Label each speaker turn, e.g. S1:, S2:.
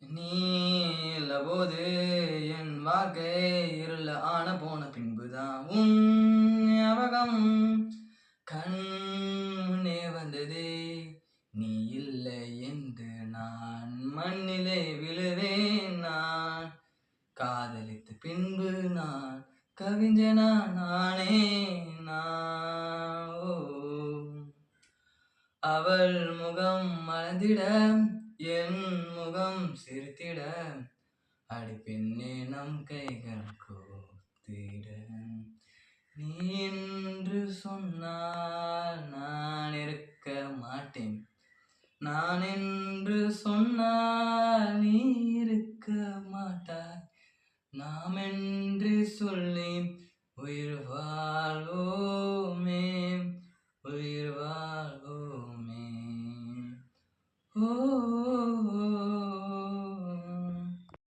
S1: நீ இல்லபோது என் வாழ்க்கை இருள ஆன போன பின்புதான் உன் ஞாபகம் கண் முன்னே வந்ததே. நீ இல்லை என்று நான் மண்ணிலே விழுவேன். நான் காதலித்த பின்பு நான் கவிஞனா நானே. நான் ஓ அவள் முகம் மலர்ந்திட என் முகம் சிரித்திட அடி பெண்ணே நம் கைகள் கோர்த்திட. நீ என்று சொன்னால் நான் இருக்க மாட்டேன். நான் என்று சொன்னால் நீ இருக்க மாட்டாய். நாம் என்று சொல்லி உயிர் வாழ்வோமே, உயிர் வாழ்வோமே. ஓ